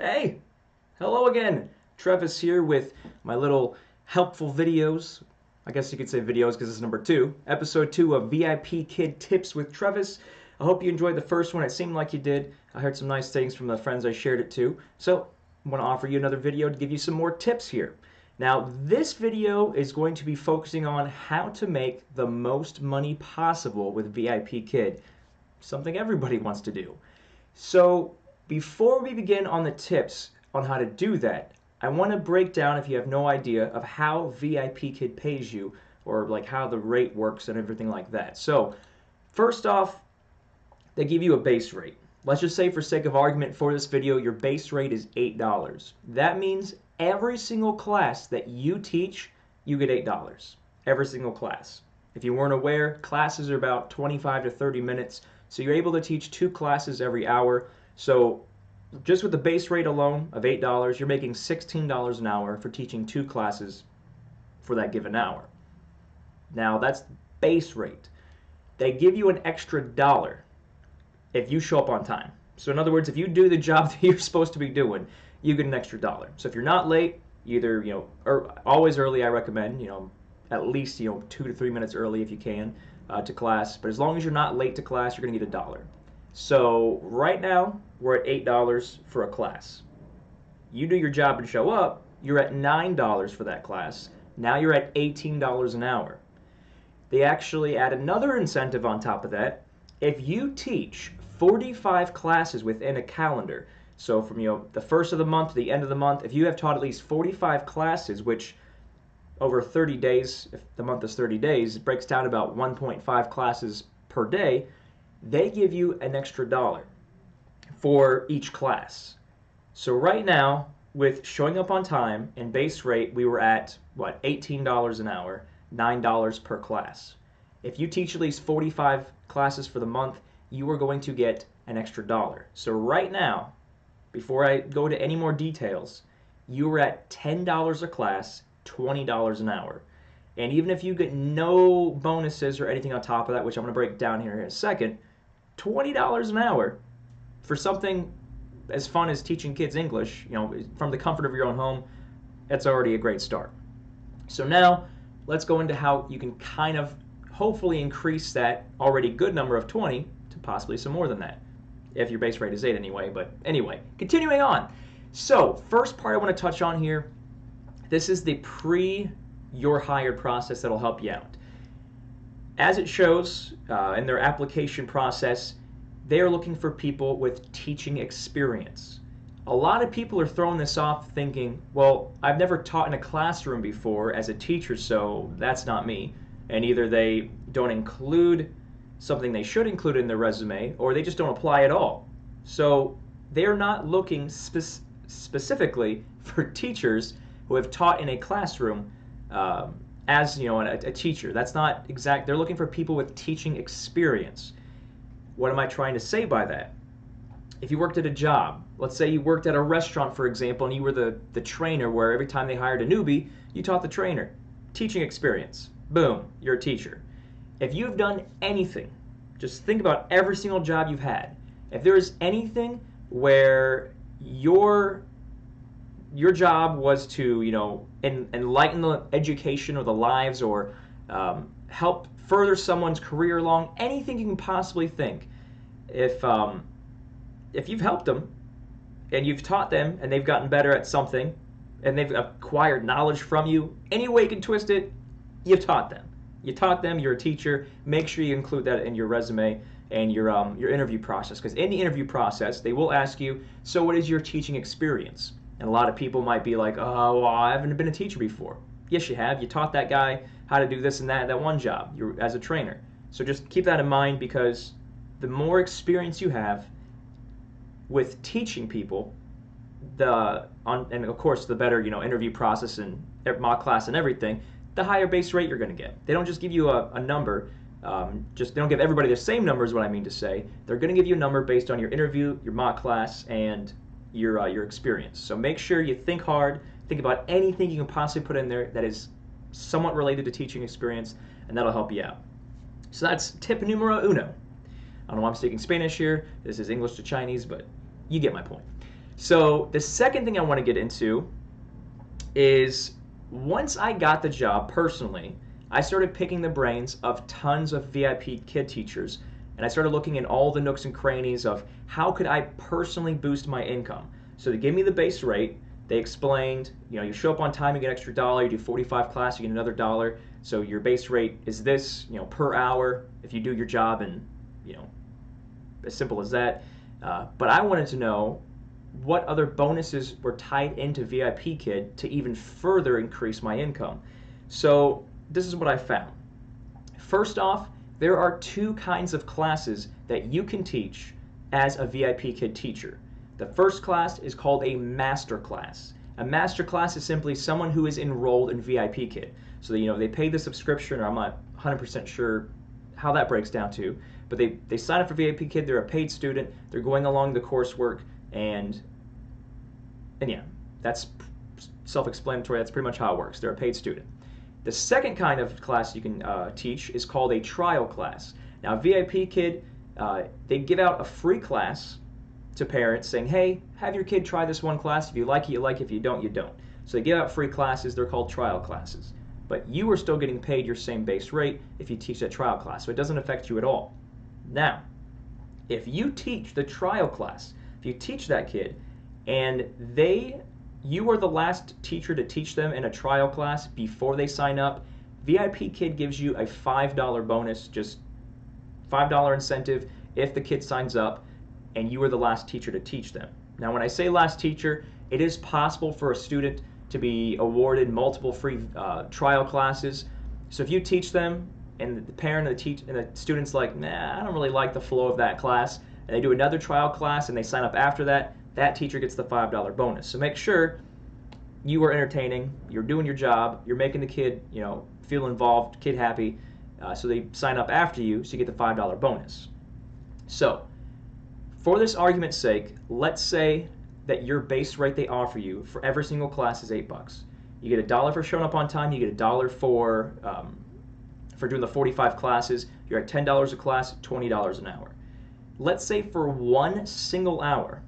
Hey, hello again. Trevis here with my little helpful videos. I guess you could say videos because it's number 2. Episode 2 of VIP Kid Tips with Trevis. I hope you enjoyed the first one. It seemed like you did. I heard some nice things from the friends I shared it to. So I want to offer you another video to give you some more tips here. Now, this video is going to be focusing on how to make the most money possible with VIP Kid. Something everybody wants to do. So before we begin on the tips on how to do that, I want to break down, if you have no idea, of how VIP Kid pays you, or like how the rate works and everything like that. So first off, they give you a base rate. Let's just say, for sake of argument for this video, your base rate is $8. That means every single class that you teach, you get $8. Every single class. If you weren't aware, classes are about 25 to 30 minutes. So you're able to teach 2 classes every hour. So just with the base rate alone of $8, you're making $16 an hour for teaching 2 classes for that given hour. Now that's base rate. They give you an extra dollar if you show up on time. So in other words, if you do the job that you're supposed to be doing, you get an extra dollar. So if you're not late, either, or always early, I recommend, at least, 2 to 3 minutes early if you can. To class, but as long as you're not late to class, you're going to get $1. So right now, we're at $8 for a class. You do your job and show up, you're at $9 for that class. Now you're at $18 an hour. They actually add another incentive on top of that. If you teach 45 classes within a calendar, so from the first of the month to the end of the month, if you have taught at least 45 classes, which over 30 days, if the month is 30 days, it breaks down about 1.5 classes per day, they give you an extra dollar for each class. So right now, with showing up on time and base rate, we were at, $18 an hour, $9 per class. If you teach at least 45 classes for the month, you are going to get an extra dollar. So right now, before I go to any more details, you are at $10 a class, $20 an hour. And even if you get no bonuses or anything on top of that, which I'm going to break down here in a second, $20 an hour for something as fun as teaching kids English, from the comfort of your own home, that's already a great start. So now let's go into how you can kind of hopefully increase that already good number of 20 to possibly some more than that. If your base rate is 8 anyway, but anyway, continuing on. So first part I want to touch on here, this is the pre-you're hired process that'll help you out. As it shows in their application process, they are looking for people with teaching experience. A lot of people are throwing this off thinking, well, I've never taught in a classroom before as a teacher, so that's not me. And either they don't include something they should include in their resume, or they just don't apply at all. So they're not looking specifically for teachers who have taught in a classroom as a teacher. That's not exact. They're looking for people with teaching experience. What am I trying to say by that? If you worked at a job, let's say you worked at a restaurant, for example, and you were the trainer, where every time they hired a newbie, you taught the trainer. Teaching experience. Boom, you're a teacher. If you've done anything, just think about every single job you've had. If there is anything where your job was to, enlighten the education or the lives, or help further someone's career along, anything you can possibly think. If you've helped them and you've taught them and they've gotten better at something and they've acquired knowledge from you, any way you can twist it, you've taught them. You taught them, you're a teacher. Make sure you include that in your resume and your interview process, because in the interview process, they will ask you, so what is your teaching experience? And a lot of people might be like, oh, well, I haven't been a teacher before. Yes, you have. You taught that guy how to do this and that one job as a trainer. So just keep that in mind, because the more experience you have with teaching people, and of course the better interview process and mock class and everything, the higher base rate you're going to get. They don't just give you a number. They don't give everybody the same number is what I mean to say. They're going to give you a number based on your interview, your mock class, and your experience. So make sure you think hard, think about anything you can possibly put in there that is somewhat related to teaching experience, and that'll help you out. So that's tip numero uno. I don't know why I'm speaking Spanish here. This is English to Chinese, but you get my point. So the second thing I want to get into is once I got the job personally, I started picking the brains of tons of VIP kid teachers, and I started looking at all the nooks and crannies of how could I personally boost my income. So they gave me the base rate. They explained, you show up on time, you get an extra dollar. You do 45 class, you get another dollar. So your base rate is this, per hour if you do your job, and as simple as that. But I wanted to know what other bonuses were tied into VIPKid to even further increase my income. So this is what I found. First off, there are two kinds of classes that you can teach as a VIPKid teacher. The first class is called a master class. A master class is simply someone who is enrolled in VIPKid. So they pay the subscription, or I'm not 100% sure how that breaks down to, but they sign up for VIPKid, they're a paid student, they're going along the coursework, and yeah, that's self-explanatory. That's pretty much how it works. They're a paid student. The second kind of class you can teach is called a trial class. Now, VIPKid, they give out a free class to parents saying, hey, have your kid try this one class. If you like it, you like it. If you don't, you don't. So they give out free classes. They're called trial classes. But you are still getting paid your same base rate if you teach that trial class. So it doesn't affect you at all. Now, if you teach the trial class, if you teach that kid, and you are the last teacher to teach them in a trial class before they sign up, VIPKid gives you a $5 bonus, just $5 incentive if the kid signs up and you are the last teacher to teach them. Now, when I say last teacher, it is possible for a student to be awarded multiple free trial classes. So if you teach them and the parent and the student's like, nah, I don't really like the flow of that class, and they do another trial class and they sign up after that, that teacher gets the $5 bonus. So make sure you are entertaining, you're doing your job, you're making the kid, feel involved, kid happy, so they sign up after you, so you get the $5 bonus. So, for this argument's sake, let's say that your base rate they offer you for every single class is $8. You get $1 for showing up on time, you get $1 for doing the 45 classes, you're at $10 a class, $20 an hour. Let's say for one single hour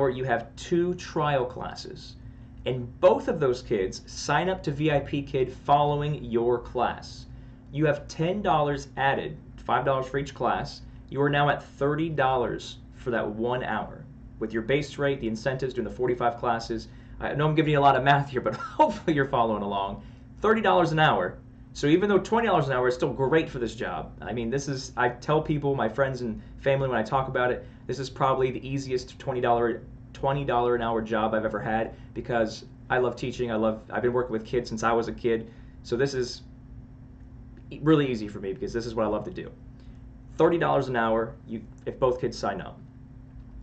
you have 2 trial classes, and both of those kids sign up to VIPKid following your class. You have $10 added, $5 for each class. You are now at $30 for that 1 hour. With your base rate, the incentives, doing the 45 classes. I know I'm giving you a lot of math here, but hopefully you're following along. $30 an hour. So even though $20 an hour is still great for this job, I mean, I tell people, my friends and family, when I talk about it, this is probably the easiest $20 an hour job I've ever had, because I love teaching. I've been working with kids since I was a kid. So this is really easy for me because this is what I love to do. $30 an hour if both kids sign up.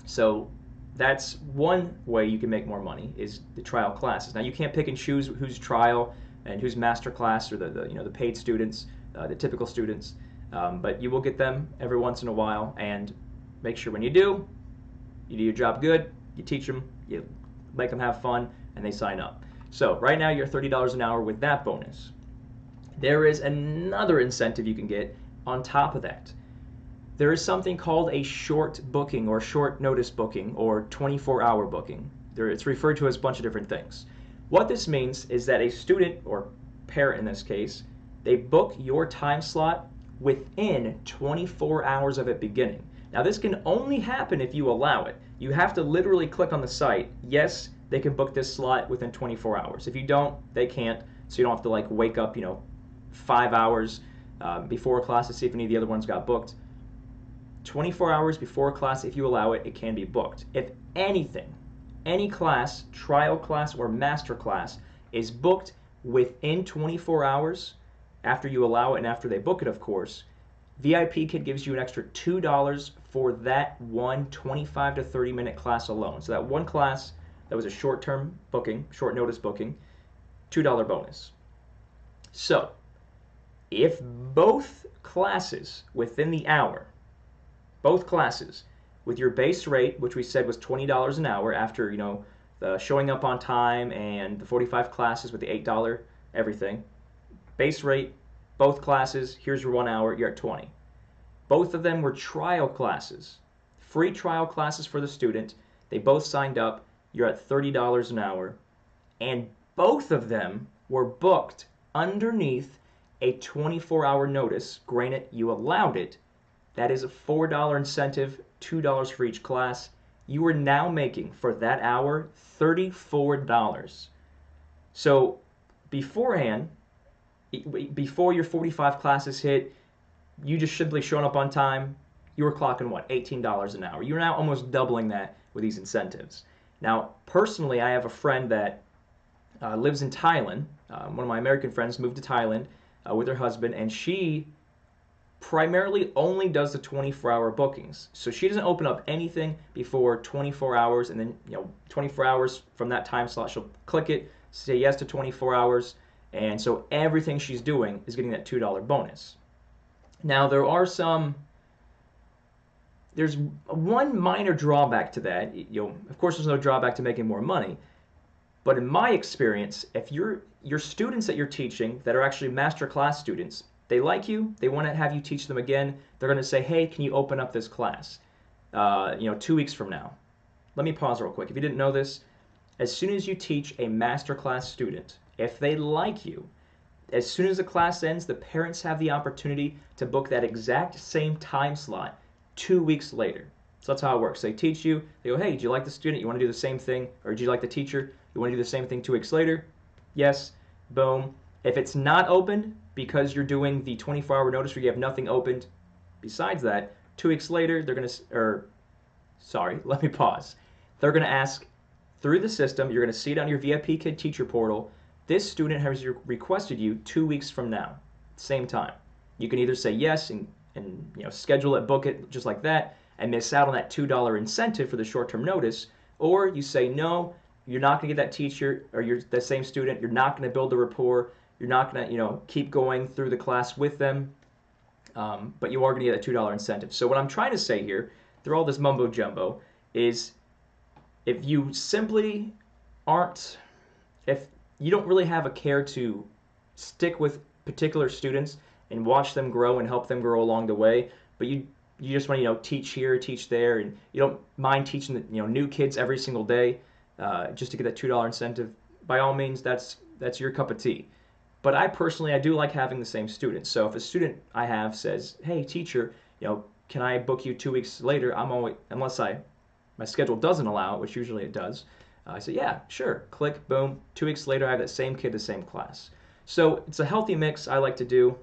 So that's one way you can make more money, is the trial classes. Now you can't pick and choose who's trial and who's master class, or the paid students, the typical students, but you will get them every once in a while. And make sure when you do your job good, you teach them, you make them have fun, and they sign up. So right now you're $30 an hour with that bonus. There is another incentive you can get on top of that. There is something called a short booking, or short notice booking, or 24-hour booking. It's referred to as a bunch of different things. What this means is that a student, or parent in this case, they book your time slot within 24 hours of it beginning. Now this can only happen if you allow it. You have to literally click on the site, yes, they can book this slot within 24 hours. If you don't, they can't, so you don't have to wake up 5 hours before class to see if any of the other ones got booked. 24 hours before class, if you allow it, it can be booked. If anything, any class, trial class or master class, is booked within 24 hours, after you allow it and after they book it, of course, VIPKid gives you an extra $2 for that one 25 to 30 minute class alone. So that one class that was a short-term booking, short notice booking, $2 bonus. So if both classes within the hour, both classes, with your base rate, which we said was $20 an hour after, the showing up on time and the 45 classes with the $8 everything. Base rate, both classes, here's your 1 hour, you're at 20. Both of them were trial classes, free trial classes for the student. They both signed up. You're at $30 an hour. And both of them were booked underneath a 24-hour notice. Granted, you allowed it. That is a $4 incentive, $2 for each class. You are now making, for that hour, $34. So beforehand, before your 45 classes hit, you just simply showing up on time, you were clocking what, $18 an hour. You're now almost doubling that with these incentives. Now, personally, I have a friend that lives in Thailand. One of my American friends moved to Thailand with her husband, and she primarily only does the 24-hour bookings. So she doesn't open up anything before 24 hours, and then 24 hours from that time slot, she'll click it, say yes to 24 hours, and so everything she's doing is getting that $2 bonus. Now there's one minor drawback to that. Of course, there's no drawback to making more money, but in my experience, if your students that you're teaching that are actually master class students, they like you, they want to have you teach them again, they're going to say, hey, can you open up this class 2 weeks from now? Let me pause real quick. If you didn't know this, as soon as you teach a master class student, if they like you, as soon as the class ends, the parents have the opportunity to book that exact same time slot 2 weeks later. So that's how it works. They teach you, they go, hey, did you like the student? You want to do the same thing? Or did you like the teacher? You want to do the same thing 2 weeks later? Yes, boom. If it's not opened because you're doing the 24-hour notice where you have nothing opened besides that, 2 weeks later, they're going to, let me pause. They're going to ask through the system, you're going to see it on your VIPKID teacher portal, this student has requested you 2 weeks from now, same time. You can either say yes and schedule it, book it just like that, and miss out on that $2 incentive for the short-term notice, or you say no, you're not going to get that teacher or that same student, you're not going to build a rapport, you're not going to keep going through the class with them, but you are going to get that $2 incentive. So what I'm trying to say here, through all this mumbo jumbo, is if you simply if you don't really have a care to stick with particular students and watch them grow and help them grow along the way, but you just want to teach here, teach there, and you don't mind teaching the new kids every single day just to get that $2 incentive, by all means, that's your cup of tea. But I personally do like having the same students. So if a student I have says, hey teacher, can I book you 2 weeks later? I'm always, unless my schedule doesn't allow it, which usually it does, I say, yeah, sure, click, boom, 2 weeks later I have that same kid, the same class. So it's a healthy mix I like to do.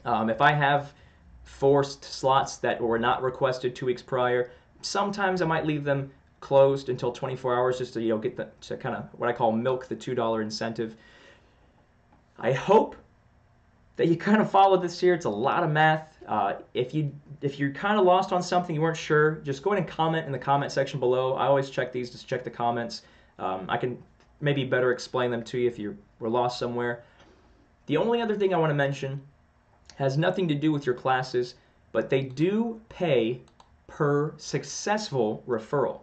If I have forced slots that were not requested 2 weeks prior, sometimes I might leave them closed until 24 hours just to get to kind of what I call milk the $2 incentive. I hope that you kind of followed this here. It's a lot of math. If you're kind of lost on something, you weren't sure, just go ahead and comment in the comment section below. I always check these, just check the comments. I can maybe better explain them to you if you were lost somewhere. The only other thing I want to mention has nothing to do with your classes, but they do pay per successful referral.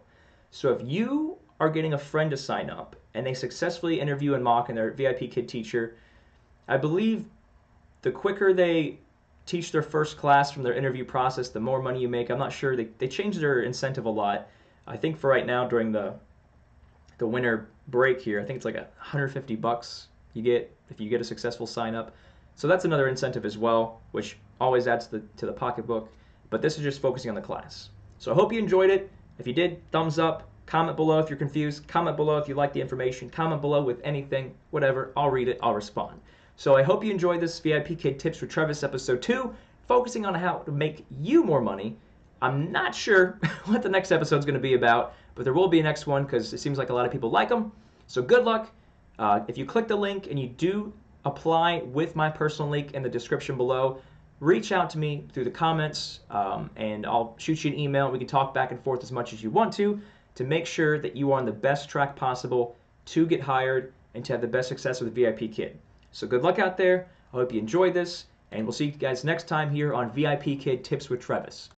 So if you are getting a friend to sign up and they successfully interview and mock in their VIPKID teacher, I believe the quicker they teach their first class from their interview process, the more money you make. I'm not sure. They changed their incentive a lot. I think for right now during the winter break here, I think it's like $150 you get if you get a successful sign up. So that's another incentive as well, which always adds to the pocketbook. But this is just focusing on the class. So I hope you enjoyed it. If you did, thumbs up. Comment below if you're confused. Comment below if you like the information. Comment below with anything, whatever. I'll read it. I'll respond. So I hope you enjoyed this VIPKID Tips with Trevis episode 2, focusing on how to make you more money. I'm not sure what the next episode is going to be about, but there will be a next one because it seems like a lot of people like them. So good luck. If you click the link and you do apply with my personal link in the description below, reach out to me through the comments and I'll shoot you an email. We can talk back and forth as much as you want to make sure that you are on the best track possible to get hired and to have the best success with VIPKID. So good luck out there. I hope you enjoyed this, and we'll see you guys next time here on VIPKID Tips with Trevis.